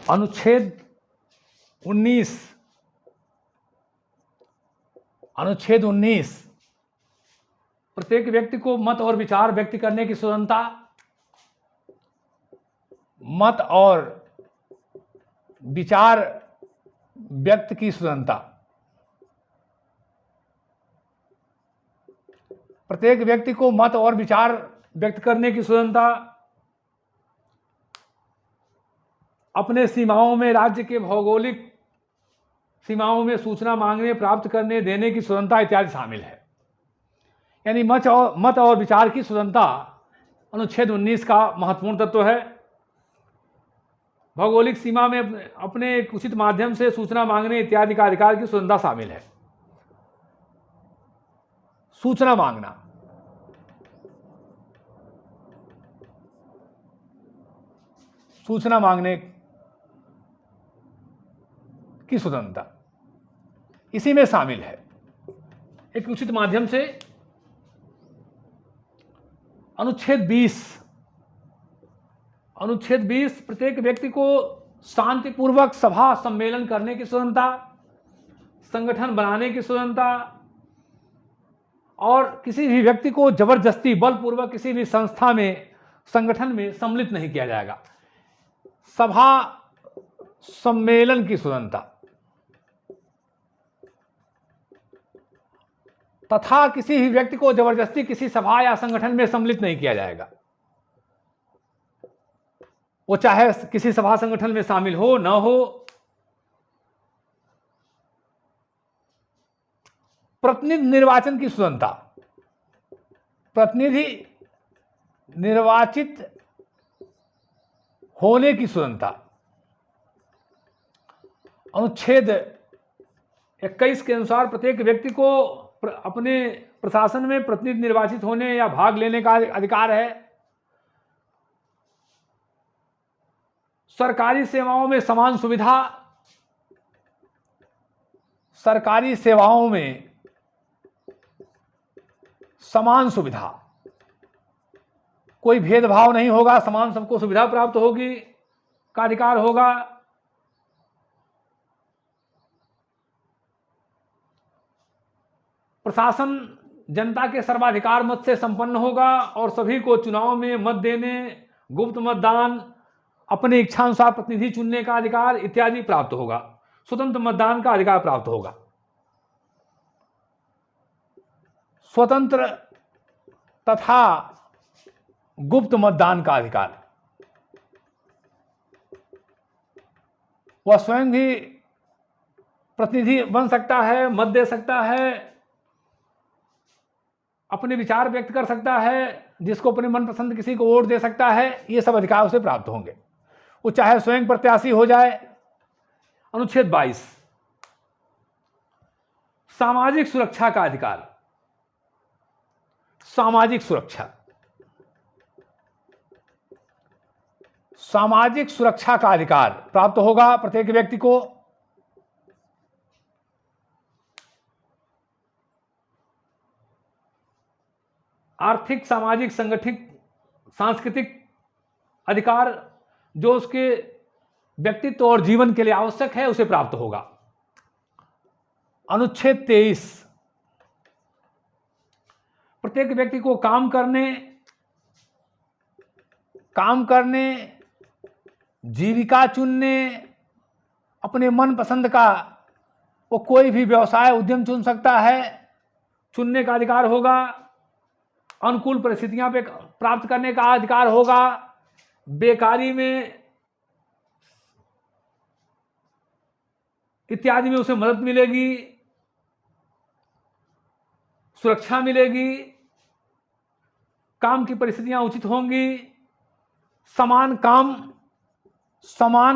अनुच्छेद 19 प्रत्येक व्यक्ति को मत और विचार व्यक्त करने की स्वतंत्रता, मत और विचार व्यक्त की स्वतंत्रता, प्रत्येक व्यक्ति को मत और विचार व्यक्त करने की स्वतंत्रता, अपने सीमाओं में राज्य के भौगोलिक सीमाओं में सूचना मांगने, प्राप्त करने, देने की स्वतंत्रता इत्यादि शामिल है। यानी मत और विचार की स्वतंत्रता अनुच्छेद 19 का महत्वपूर्ण तत्व है। भौगोलिक सीमा में अपने एक उचित माध्यम से सूचना मांगने इत्यादि का अधिकार की स्वतंत्रता शामिल है। सूचना मांगना, सूचना मांगने की स्वतंत्रता इसी में शामिल है। एक उचित माध्यम से अनुच्छेद 20 प्रत्येक व्यक्ति को शांतिपूर्वक सभा सम्मेलन करने की स्वतंत्रता, संगठन बनाने की स्वतंत्रता और किसी भी व्यक्ति को जबरदस्ती बलपूर्वक किसी भी संस्था में, संगठन में सम्मिलित नहीं किया जाएगा। सभा सम्मेलन की स्वतंत्रता तथा किसी भी व्यक्ति को जबरदस्ती किसी सभा या संगठन में सम्मिलित नहीं किया जाएगा। वो चाहे किसी सभा संगठन में शामिल हो न हो। प्रतिनिधि निर्वाचन की स्वतंत्रता, प्रतिनिधि निर्वाचित होने की स्वतंत्रता अनुच्छेद 21 के अनुसार प्रत्येक व्यक्ति को अपने प्रशासन में प्रतिनिधि निर्वाचित होने या भाग लेने का अधिकार है। सरकारी सेवाओं में समान सुविधा, सरकारी सेवाओं में समान सुविधा, कोई भेदभाव नहीं होगा, समान सबको सुविधा प्राप्त होगी का अधिकार होगा। प्रशासन जनता के सर्वाधिकार मत से संपन्न होगा और सभी को चुनाव में मत देने, गुप्त मतदान, अपने इच्छानुसार प्रतिनिधि चुनने का अधिकार इत्यादि प्राप्त होगा। स्वतंत्र मतदान का अधिकार प्राप्त होगा। स्वतंत्र तथा गुप्त मतदान का अधिकार, वह स्वयं भी प्रतिनिधि बन सकता है, मत दे सकता है, अपने विचार व्यक्त कर सकता है, जिसको अपने मनपसंद किसी को वोट दे सकता है। ये सब अधिकार उसे प्राप्त होंगे। वो चाहे स्वयं प्रत्याशी हो जाए। अनुच्छेद 22 सामाजिक सुरक्षा का अधिकार, सामाजिक सुरक्षा, सामाजिक सुरक्षा का अधिकार प्राप्त होगा प्रत्येक व्यक्ति को। आर्थिक, सामाजिक, संगठित, सांस्कृतिक अधिकार जो उसके व्यक्तित्व और जीवन के लिए आवश्यक है उसे प्राप्त होगा। अनुच्छेद 23 प्रत्येक व्यक्ति को काम करने, जीविका चुनने, अपने मनपसंद का वो कोई भी व्यवसाय, उद्यम चुन सकता है, चुनने का अधिकार होगा। अनुकूल परिस्थितियां पे प्राप्त करने का अधिकार होगा। बेकारी में इत्यादि में उसे मदद मिलेगी, सुरक्षा मिलेगी, काम की परिस्थितियां उचित होंगी, समान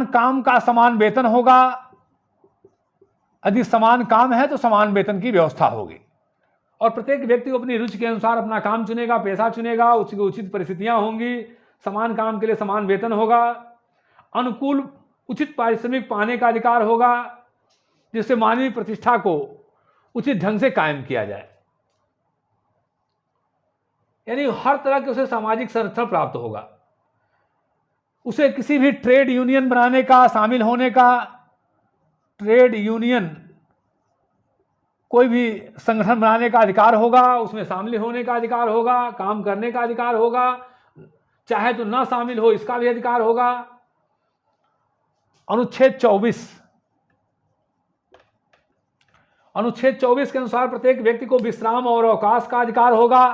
काम का समान वेतन होगा। यदि समान काम है तो समान वेतन की व्यवस्था होगी और प्रत्येक व्यक्ति को अपनी रुचि के अनुसार अपना काम चुनेगा, पेशा चुनेगा, उसकी उचित परिस्थितियां होंगी, समान काम के लिए समान वेतन होगा, अनुकूल उचित पारिश्रमिक पाने का अधिकार होगा, जिससे मानवीय प्रतिष्ठा को उचित ढंग से कायम किया जाए। यानी हर तरह के उसे सामाजिक संरक्षण प्राप्त होगा। उसे किसी भी ट्रेड यूनियन बनाने का, शामिल होने का, ट्रेड यूनियन कोई भी संगठन बनाने का अधिकार होगा, उसमें शामिल होने का अधिकार होगा, काम करने का अधिकार होगा, चाहे तो ना शामिल हो इसका भी अधिकार होगा। अनुच्छेद 24, अनुच्छेद 24 के अनुसार प्रत्येक व्यक्ति को विश्राम और अवकाश का अधिकार होगा।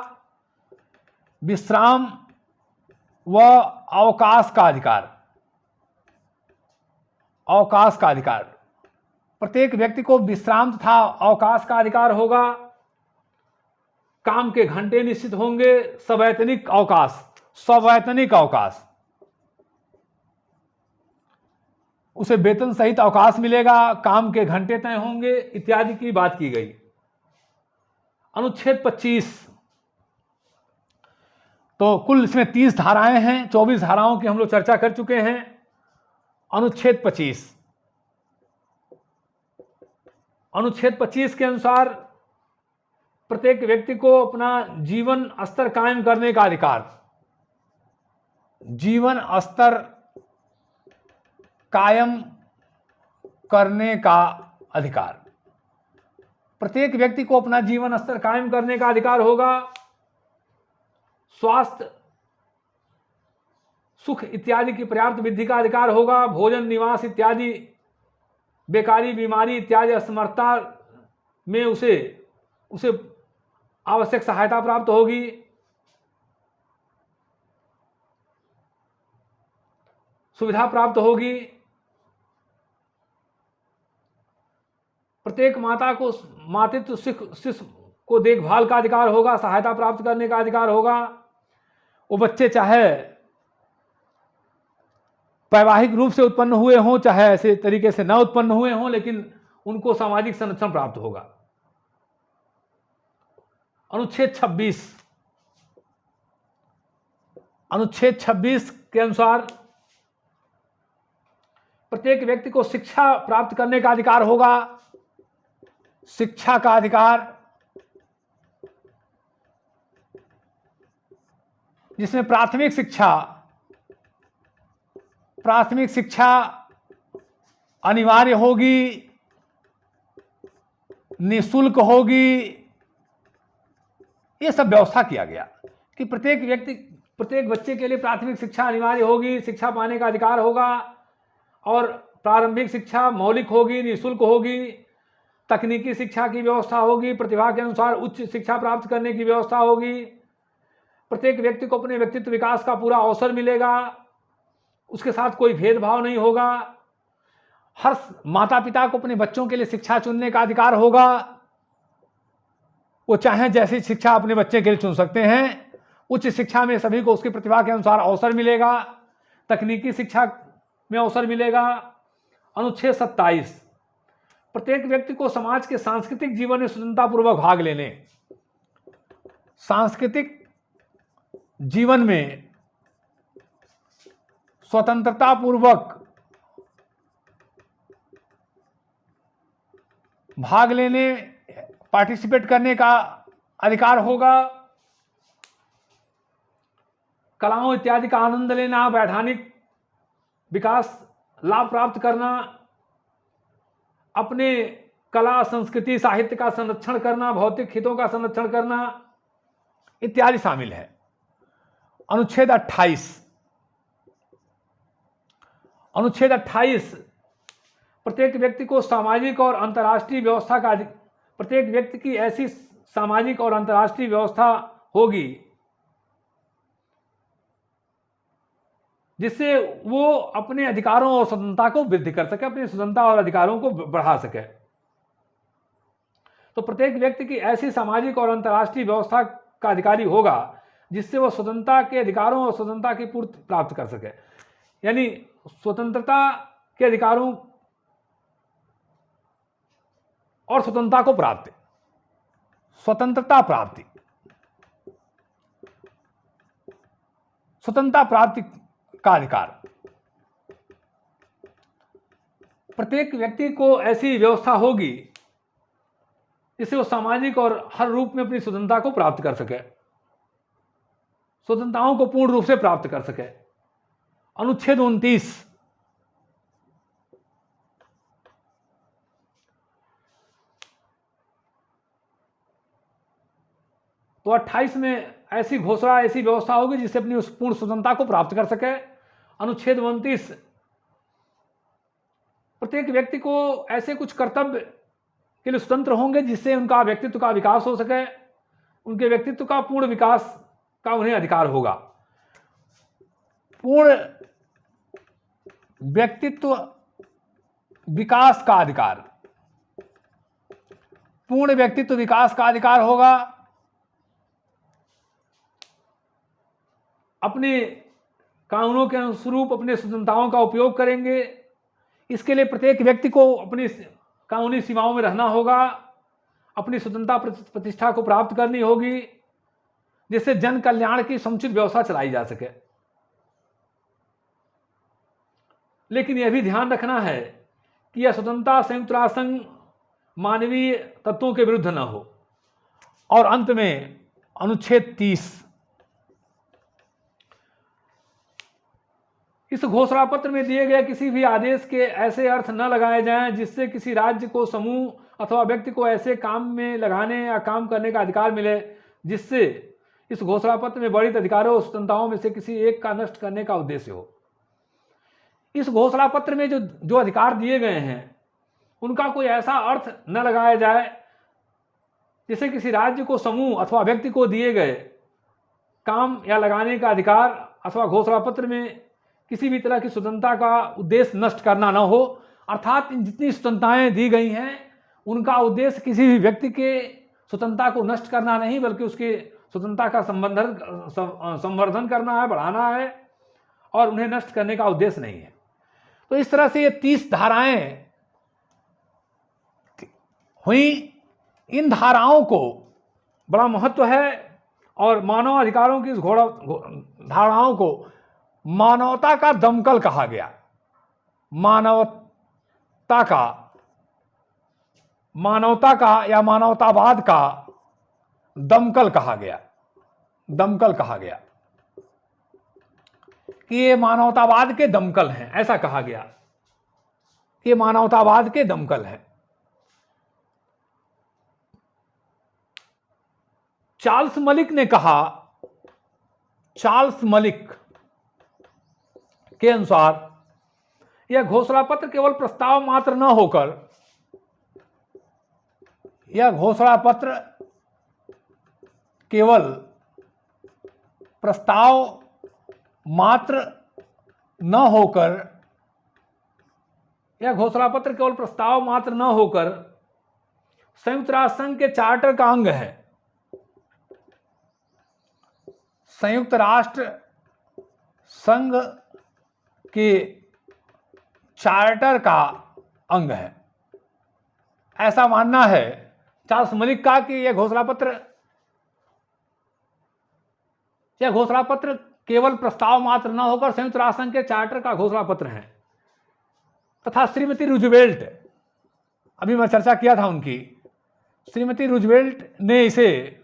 विश्राम व अवकाश का अधिकार, अवकाश का अधिकार, प्रत्येक व्यक्ति को विश्राम तथा अवकाश का अधिकार होगा। काम के घंटे निश्चित होंगे। सवैतनिक अवकाश, सवैतनिक अवकाश, उसे वेतन सहित अवकाश मिलेगा, काम के घंटे तय होंगे इत्यादि की बात की गई। अनुच्छेद 25, तो कुल इसमें 30 धाराएं हैं, 24 धाराओं की हम लोग चर्चा कर चुके हैं। अनुच्छेद 25, अनुच्छेद 25 के अनुसार प्रत्येक व्यक्ति को अपना जीवन स्तर कायम करने का अधिकार, जीवन स्तर कायम करने का अधिकार, प्रत्येक व्यक्ति को अपना जीवन स्तर कायम करने का अधिकार होगा। स्वास्थ्य, सुख इत्यादि की पर्याप्त वृद्धि का अधिकार होगा। भोजन, निवास इत्यादि, बेकारी, बीमारी इत्यादि असमर्थता में उसे आवश्यक सहायता प्राप्त होगी। सुविधा प्राप्त होगी। प्रत्येक माता को मातृत्व शिशु को देखभाल का अधिकार होगा, सहायता प्राप्त करने का अधिकार होगा। वो बच्चे चाहे वैवाहिक रूप से उत्पन्न हुए हों, चाहे ऐसे तरीके से न उत्पन्न हुए हों, लेकिन उनको सामाजिक संरक्षण प्राप्त होगा। अनुच्छेद 26, अनुच्छेद 26 के अनुसार प्रत्येक व्यक्ति को शिक्षा प्राप्त करने का अधिकार होगा। शिक्षा का अधिकार, जिसमें प्राथमिक शिक्षा अनिवार्य होगी, निःशुल्क होगी। ये सब व्यवस्था किया गया कि प्रत्येक बच्चे के लिए प्राथमिक शिक्षा अनिवार्य होगी, शिक्षा पाने का अधिकार होगा, और प्रारंभिक शिक्षा मौलिक होगी, निःशुल्क होगी। तकनीकी शिक्षा की व्यवस्था होगी, प्रतिभा के अनुसार उच्च शिक्षा प्राप्त करने की व्यवस्था होगी। प्रत्येक व्यक्ति को अपने व्यक्तित्व विकास का पूरा अवसर मिलेगा, उसके साथ कोई भेदभाव नहीं होगा। हर माता पिता को अपने बच्चों के लिए शिक्षा चुनने का अधिकार होगा। वो चाहे जैसी शिक्षा अपने बच्चे के लिए चुन सकते हैं। उच्च शिक्षा में सभी को उसकी प्रतिभा के अनुसार अवसर मिलेगा। तकनीकी शिक्षा में अवसर मिलेगा। अनुच्छेद 27, प्रत्येक व्यक्ति को समाज के सांस्कृतिक जीवन में स्वतंत्रतापूर्वक भाग लेने, सांस्कृतिक जीवन में स्वतंत्रतापूर्वक भाग लेने, पार्टिसिपेट करने का अधिकार होगा। कलाओं इत्यादि का आनंद लेना, वैधानिक विकास लाभ प्राप्त करना, अपने कला, संस्कृति, साहित्य का संरक्षण करना, भौतिक हितों का संरक्षण करना इत्यादि शामिल है। अनुच्छेद 28, अनुच्छेद 28 प्रत्येक व्यक्ति को सामाजिक और अंतर्राष्ट्रीय व्यवस्था का, प्रत्येक व्यक्ति की ऐसी सामाजिक और अंतर्राष्ट्रीय व्यवस्था होगी जिससे वो अपने अधिकारों और स्वतंत्रता को वृद्धि कर सके, अपनी स्वतंत्रता और अधिकारों को बढ़ा सके। तो प्रत्येक व्यक्ति की ऐसी सामाजिक और अंतर्राष्ट्रीय व्यवस्था का अधिकारी होगा जिससे वह स्वतंत्रता के अधिकारों और स्वतंत्रता की पूर्ति प्राप्त कर सके। यानी स्वतंत्रता के अधिकारों और स्वतंत्रता को प्राप्ति, स्वतंत्रता प्राप्ति, स्वतंत्रता प्राप्ति का अधिकार। प्रत्येक व्यक्ति को ऐसी व्यवस्था होगी जिससे वो सामाजिक और हर रूप में अपनी स्वतंत्रता को प्राप्त कर सके, स्वतंत्रताओं को पूर्ण रूप से प्राप्त कर सके। अनुच्छेद 29, तो 28 में ऐसी घोषणा, ऐसी व्यवस्था होगी जिससे अपनी उस पूर्ण स्वतंत्रता को प्राप्त कर सके। अनुच्छेद 29, प्रत्येक व्यक्ति को ऐसे कुछ कर्तव्य के लिए स्वतंत्र होंगे जिससे उनका व्यक्तित्व का विकास हो सके, उनके व्यक्तित्व का पूर्ण विकास का उन्हें अधिकार होगा। पूर्ण व्यक्तित्व विकास का अधिकार, पूर्ण व्यक्तित्व विकास का अधिकार होगा। अपने कानूनों के अनुरूप अपने स्वतंत्रताओं का उपयोग करेंगे। इसके लिए प्रत्येक व्यक्ति को अपनी कानूनी सीमाओं में रहना होगा, अपनी स्वतंत्रता प्रतिष्ठा को प्राप्त करनी होगी, जिससे जन कल्याण की समुचित व्यवस्था चलाई जा सके। लेकिन यह भी ध्यान रखना है कि यह स्वतंत्रता संयुक्त राष्ट्र संघ मानवीय तत्वों के विरुद्ध न हो। और अंत में अनुच्छेद 30, इस घोषणा पत्र में दिए गए किसी भी आदेश के ऐसे अर्थ न लगाए जाएं जिससे किसी राज्य को, समूह अथवा व्यक्ति को ऐसे काम में लगाने या काम करने का अधिकार मिले जिससे इस घोषणा पत्र में वर्णित अधिकारों और स्वतंत्रताओं में से किसी एक का नष्ट करने का उद्देश्य हो। इस घोषणा पत्र में जो अधिकार दिए गए हैं उनका कोई ऐसा अर्थ न लगाया जाए जिससे किसी राज्य को, समूह अथवा व्यक्ति को दिए गए काम या लगाने का अधिकार अथवा घोषणा पत्र में किसी भी तरह की स्वतंत्रता का उद्देश्य नष्ट करना न हो। अर्थात इन जितनी स्वतंत्रताएं दी गई हैं उनका उद्देश्य किसी भी व्यक्ति के स्वतंत्रता को नष्ट करना नहीं, बल्कि उसके स्वतंत्रता का संवर्धन करना है, बढ़ाना है, और उन्हें नष्ट करने का उद्देश्य नहीं है। तो इस तरह से ये 30 धाराएं हुई। इन धाराओं को बड़ा महत्व है और मानव अधिकारों की इस धाराओं को मानवता का दमकल कहा गया। मानवता का या मानवतावाद का दमकल कहा गया। दमकल कहा गया कि ये मानवतावाद के दमकल हैं, ऐसा कहा गया कि ये मानवतावाद के दमकल हैं। चार्ल्स मलिक ने कहा, चार्ल्स मलिक के अनुसार यह घोषणा पत्र केवल प्रस्ताव मात्र न होकर, यह घोषणा पत्र केवल प्रस्ताव मात्र न होकर, यह घोषणा पत्र केवल प्रस्ताव मात्र न होकर संयुक्त राष्ट्र संघ के चार्टर का अंग है। संयुक्त राष्ट्र संघ के चार्टर का अंग है, ऐसा मानना है चार्ल्स मलिक का कि यह घोषणा पत्र केवल प्रस्ताव मात्र न होकर संयुक्त राष्ट्र संघ के चार्टर का घोषणा पत्र है। तथा श्रीमती रूजवेल्ट, अभी मैं चर्चा किया था उनकी, श्रीमती रूजवेल्ट ने इसे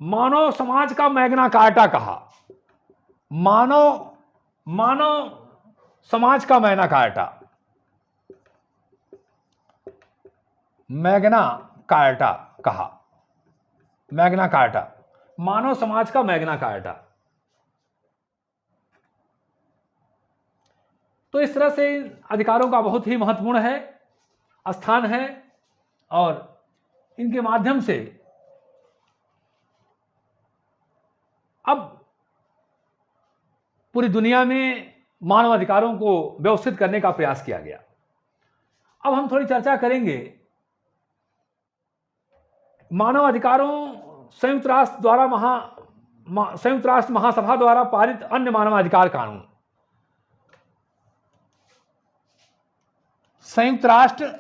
मानव समाज का मैग्ना कार्टा कहा। मानव समाज का मैग्ना कार्टा, मैग्ना कार्टा कहा। मैग्ना कार्टा, मानव समाज का मैग्ना कार्टा। तो इस तरह से अधिकारों का बहुत ही महत्वपूर्ण है, स्थान है, और इनके माध्यम से अब पूरी दुनिया में मानव अधिकारों को व्यवस्थित करने का प्रयास किया गया। अब हम थोड़ी चर्चा करेंगे मानव अधिकारों, संयुक्त राष्ट्र महासभा द्वारा पारित अन्य मानवाधिकार कानून। संयुक्त राष्ट्र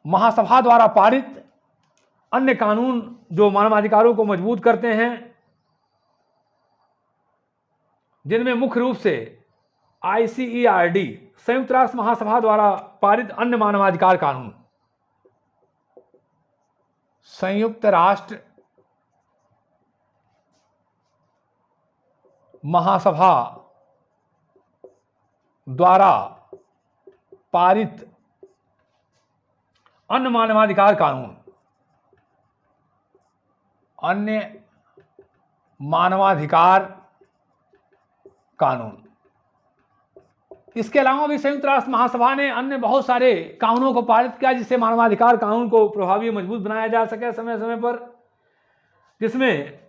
महासभा द्वारा पारित अन्य कानून जो मानवाधिकारों को मजबूत करते हैं, जिनमें मुख्य रूप से ICERD, संयुक्त राष्ट्र महासभा द्वारा पारित अन्य मानवाधिकार कानून, संयुक्त राष्ट्र महासभा द्वारा पारित अन्य मानवाधिकार कानून, अन्य मानवाधिकार कानून। इसके अलावा भी संयुक्त राष्ट्र महासभा ने अन्य बहुत सारे कानूनों को पारित किया जिससे मानवाधिकार कानून को प्रभावी और मजबूत बनाया जा सके समय समय पर, जिसमें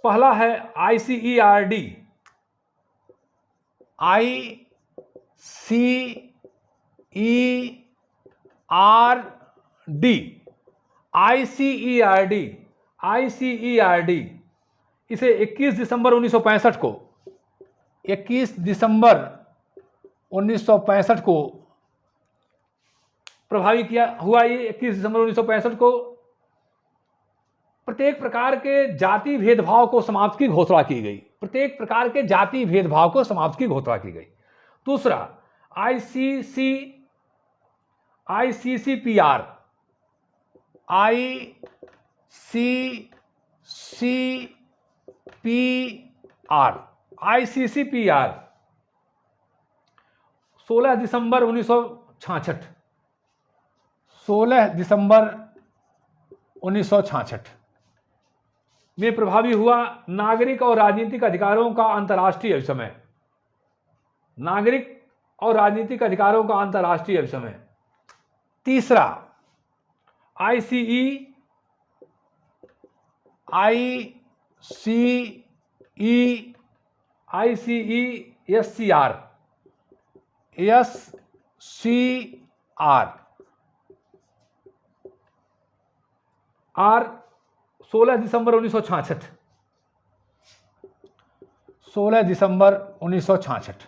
पहला है ICERD, ICERD इसे 21 दिसंबर 1965 को 1965 को प्रभावी किया हुआ। ये 21 दिसंबर 1965 को प्रत्येक प्रकार के जाति भेदभाव को समाप्त की घोषणा की गई। प्रत्येक प्रकार के जाति भेदभाव को समाप्त की घोषणा की गई। दूसरा ICCPR, ICCPR 16 दिसंबर 1966, 16 दिसंबर 1966 में प्रभावी हुआ। नागरिक और राजनीतिक अधिकारों का अंतर्राष्ट्रीय अभिसमय, नागरिक और राजनीतिक अधिकारों का अंतर्राष्ट्रीय अभिसमय। तीसरा ICESCR, 16 दिसंबर 1966, 16 दिसंबर 1966।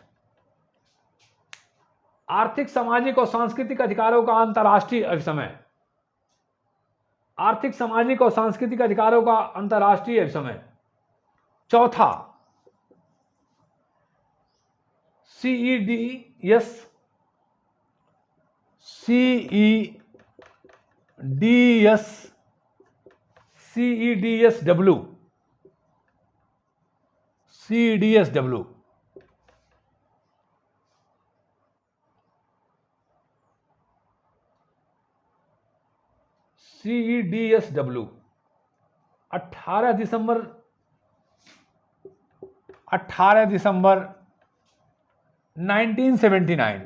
आर्थिक, सामाजिक और सांस्कृतिक अधिकारों का अंतर्राष्ट्रीय अभिसमय, आर्थिक, सामाजिक और सांस्कृतिक अधिकारों का अंतर्राष्ट्रीय अभिसमय। चौथा CEDSW, CEDSW 18 दिसंबर 1979।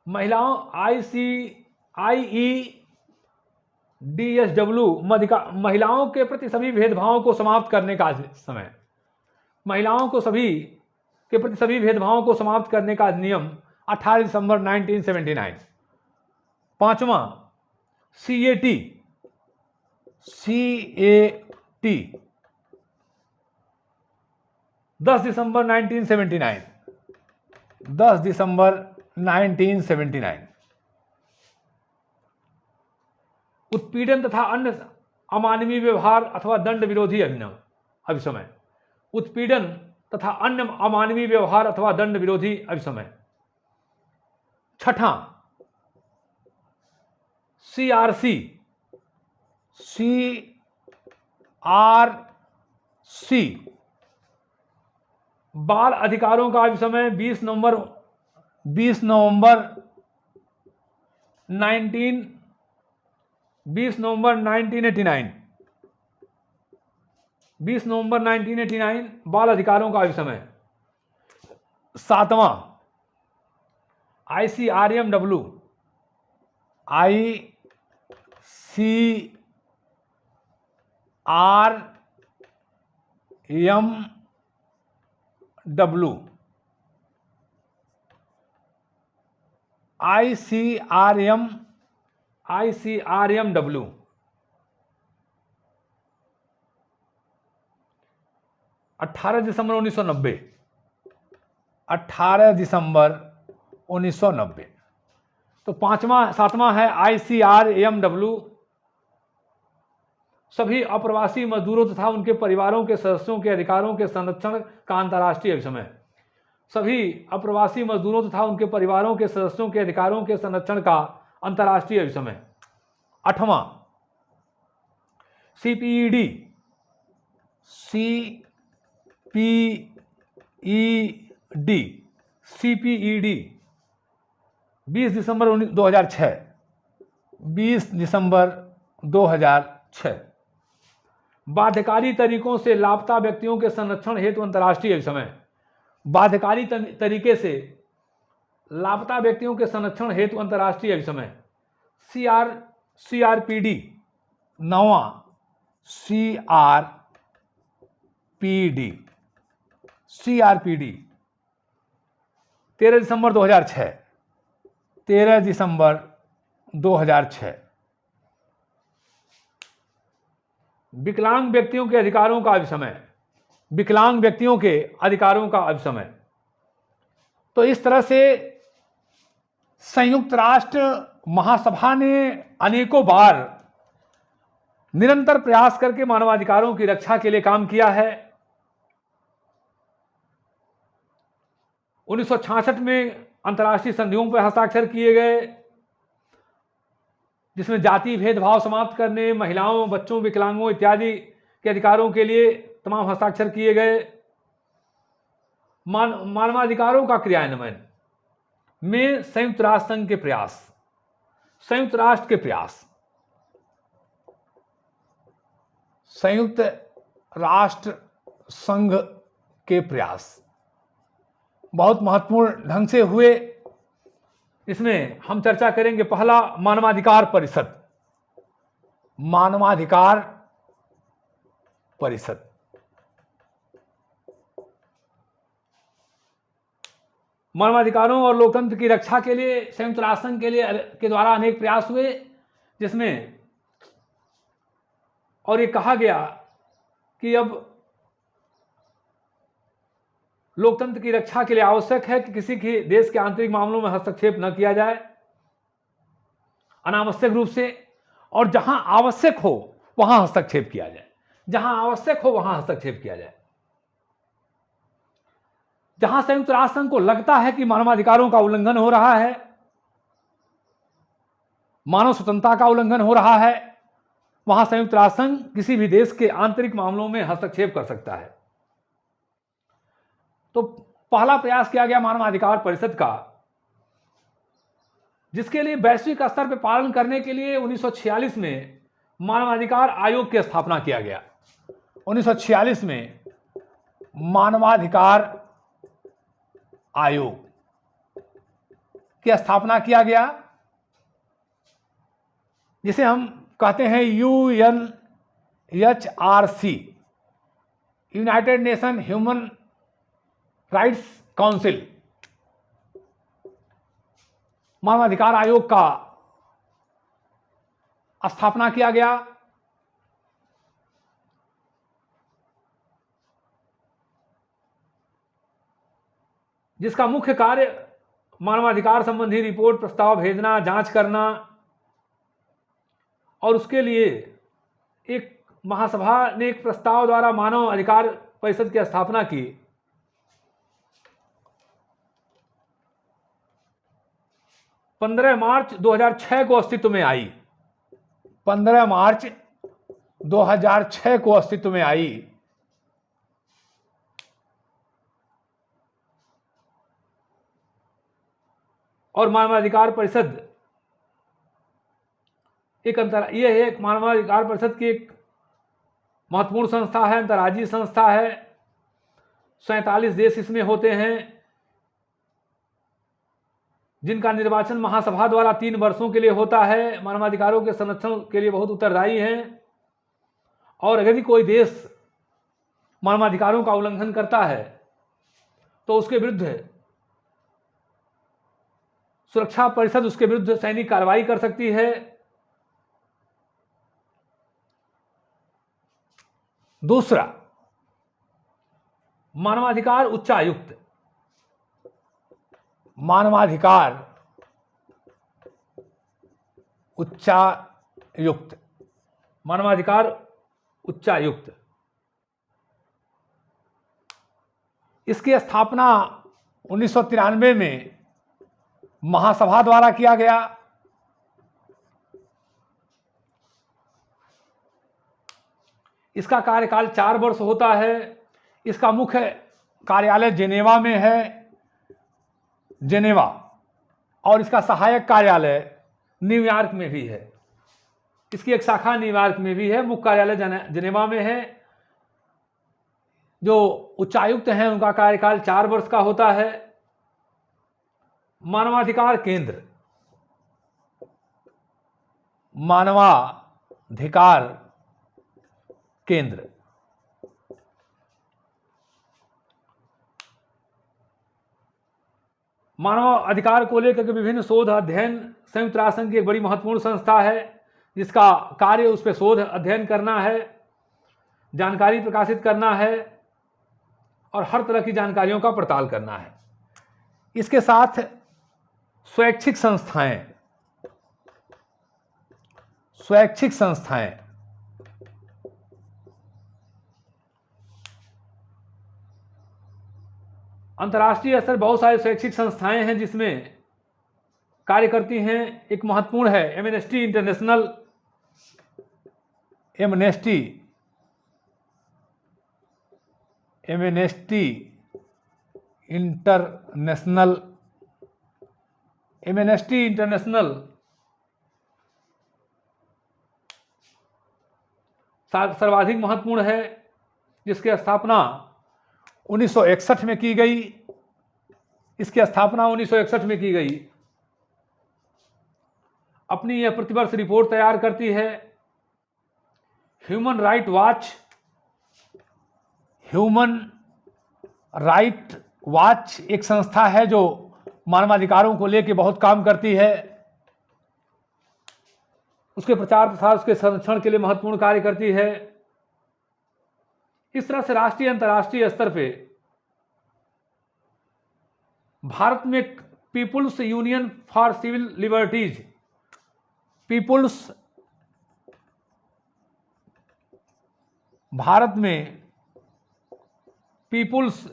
महिलाओं IEDSW महिलाओं के प्रति सभी भेदभावों को समाप्त करने का समय, महिलाओं को के प्रति सभी भेदभावों को समाप्त करने का नियम 18 दिसंबर 1979। पांचवा CAT 10 दिसंबर 1979, 10 दिसंबर 1979। उत्पीड़न तथा अन्य अमानवीय व्यवहार अथवा दंड विरोधी अभिसमय, उत्पीड़न तथा अन्य अमानवीय व्यवहार अथवा दंड विरोधी अभिसमय। छठा CRC, बाल अधिकारों का अभिसमय 20 नवंबर 1989, 20 नवंबर 1989 बाल अधिकारों का अभिसमय। सातवां ICRMW, ICRMW 18 दिसंबर 1990, 18 दिसंबर 1990। तो सातवां है ICRMW सभी अप्रवासी मजदूरों तथा उनके परिवारों के सदस्यों के अधिकारों के संरक्षण का अंतर्राष्ट्रीय अभिसमय, सभी अप्रवासी मजदूरों तथा उनके परिवारों के सदस्यों के अधिकारों के संरक्षण का अंतर्राष्ट्रीय अभिसमय। आठवां CPED, CPED 20 दिसंबर 2006, 20 दिसंबर 2006। बाध्यकारी तरीकों से लापता व्यक्तियों के संरक्षण हेतु अंतर्राष्ट्रीय अभिसमय। बाध्यकारी तरीके से लापता व्यक्तियों के संरक्षण हेतु अंतर्राष्ट्रीय अभिसमय CRPD, 9वां CRPD 13 दिसंबर 2006, 13 दिसंबर 2006। विकलांग व्यक्तियों के अधिकारों का अभिसमय, विकलांग व्यक्तियों के अधिकारों का अभिसमय। तो इस तरह से संयुक्त राष्ट्र महासभा ने अनेकों बार निरंतर प्रयास करके मानवाधिकारों की रक्षा के लिए काम किया है। 1966 में अंतर्राष्ट्रीय संधियों पर हस्ताक्षर किए गए, जिसमें जाति भेदभाव समाप्त करने, महिलाओं, बच्चों, विकलांगों इत्यादि के अधिकारों के लिए तमाम हस्ताक्षर किए गए। मानवाधिकारों का क्रियान्वयन में संयुक्त राष्ट्र संघ के प्रयास, संयुक्त राष्ट्र के प्रयास, संयुक्त राष्ट्र संघ के प्रयास बहुत महत्वपूर्ण ढंग से हुए। इसमें हम चर्चा करेंगे, पहला मानवाधिकार परिषद। मानवाधिकार परिषद मानवाधिकारों और लोकतंत्र की रक्षा के लिए संयुक्त राष्ट्र संघ के द्वारा अनेक प्रयास हुए, जिसमें और ये कहा गया कि अब लोकतंत्र की रक्षा के लिए आवश्यक है कि किसी के देश के आंतरिक मामलों में हस्तक्षेप न किया जाए अनावश्यक रूप से, और जहां आवश्यक हो वहां हस्तक्षेप किया जाए, जहां आवश्यक हो वहां हस्तक्षेप किया जाए। जहां संयुक्त राष्ट्र संघ को लगता है कि मानवाधिकारों का उल्लंघन हो रहा है, मानव स्वतंत्रता का उल्लंघन हो रहा है, वहां संयुक्त राष्ट्र संघ किसी भी देश के आंतरिक मामलों में हस्तक्षेप कर सकता है। तो पहला प्रयास किया गया मानवाधिकार परिषद का, जिसके लिए वैश्विक स्तर पर पालन करने के लिए 1946 में मानवाधिकार आयोग की स्थापना किया गया। 1946 में मानवाधिकार आयोग की स्थापना किया गया, जिसे हम कहते हैं UNHRC, United nation human rights council. मानवाधिकार आयोग का स्थापना किया गया, जिसका मुख्य कार्य मानवाधिकार संबंधी रिपोर्ट प्रस्ताव भेजना, जांच करना, और उसके लिए एक महासभा ने एक प्रस्ताव द्वारा मानव अधिकार परिषद की स्थापना की। 15 मार्च 2006 को अस्तित्व में आई। 15 मार्च 2006 को अस्तित्व में आई। और मानवाधिकार परिषद यह एक मानवाधिकार परिषद की एक महत्वपूर्ण संस्था है, अंतर्राज्यीय संस्था है। 47 देश इसमें होते हैं, जिनका निर्वाचन महासभा द्वारा 3 वर्षों के लिए होता है। मानवाधिकारों के संरक्षण के लिए बहुत उत्तरदायी हैं, और यदि कोई देश मानवाधिकारों का उल्लंघन करता है तो उसके विरुद्ध सुरक्षा परिषद उसके विरुद्ध सैनिक कार्रवाई कर सकती है। दूसरा, मानवाधिकार उच्चायुक्त। मानवाधिकार उच्चायुक्त, मानवाधिकार उच्चायुक्त, इसकी स्थापना 1993 में महासभा द्वारा किया गया। इसका कार्यकाल 4 वर्ष होता है। इसका मुख्य कार्यालय जेनेवा में है, जेनेवा, और इसका सहायक कार्यालय न्यूयॉर्क में भी है। इसकी एक शाखा न्यूयॉर्क में भी है, मुख्य कार्यालय जेनेवा में है। जो उच्चायुक्त हैं उनका कार्यकाल 4 वर्ष का होता है। मानवाधिकार केंद्र, मानवाधिकार केंद्र, मानव अधिकार को लेकर के विभिन्न शोध अध्ययन संयुक्त राष्ट्र संघ की एक बड़ी महत्वपूर्ण संस्था है, जिसका कार्य उस पर शोध अध्ययन करना है, जानकारी प्रकाशित करना है और हर तरह की जानकारियों का पड़ताल करना है। इसके साथ स्वैच्छिक संस्थाएं, स्वैच्छिक संस्थाएं, अंतर्राष्ट्रीय स्तर बहुत सारी स्वैच्छिक संस्थाएं हैं जिसमें कार्य करती हैं। एक महत्वपूर्ण है amnesty international, amnesty international, amnesty international सर्वाधिक महत्वपूर्ण है, जिसकी स्थापना 1961 में की गई। इसकी स्थापना 1961 में की गई। अपनी यह प्रतिवर्ष रिपोर्ट तैयार करती है। ह्यूमन राइट वॉच एक संस्था है जो मानवाधिकारों को लेकर बहुत काम करती है। उसके प्रचार प्रसार, उसके संरक्षण के लिए महत्वपूर्ण कार्य करती है। इस तरह से राष्ट्रीय अंतर्राष्ट्रीय स्तर पे भारत में people's union for civil liberties, Bharat में पीपुल्स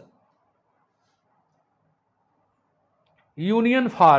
यूनियन फॉर